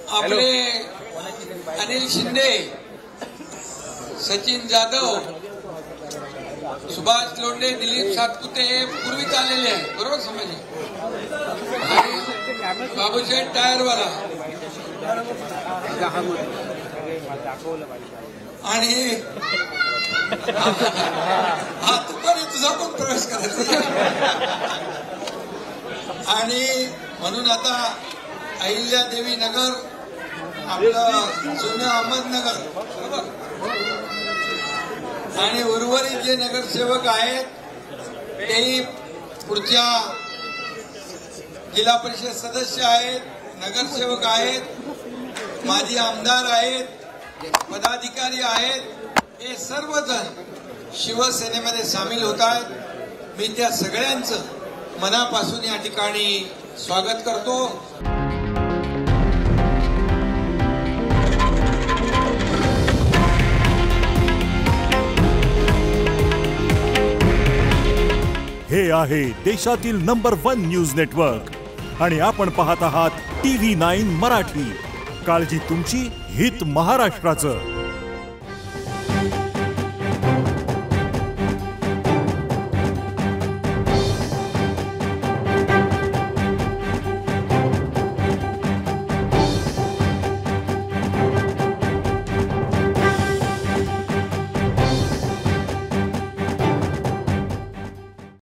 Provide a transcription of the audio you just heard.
आपले अनिल शिंदे, सचिन जाधव, सुभाष लोंढे, दिलीप सातपुते हे पूर्वीच आलेले आहे, बरोबर समजले. आणि बाबूशेठ टायरवाला आणि हा तू पण तुझा पण प्रवेश करायचा. आणि म्हणून आता अहिल्यादेवी नगर, आपलं जुनं अहमदनगर, बरोबर, आणि उर्वरित जे नगरसेवक आहेत तेही पुढच्या जिल्हा परिषद सदस्य आहेत, नगरसेवक आहेत, माजी आमदार आहेत, पदाधिकारी आहेत, हे सर्वजण शिवसेनेमध्ये सामील होत आहेत. मी त्या सगळ्यांचं मनापासून या ठिकाणी स्वागत करतो. हे आहे देशातील नंबर 1 न्यूज नेटवर्क आणि आपण पाहत आहात TV9 मराठी. काळजी तुमची, हित महाराष्ट्राचं.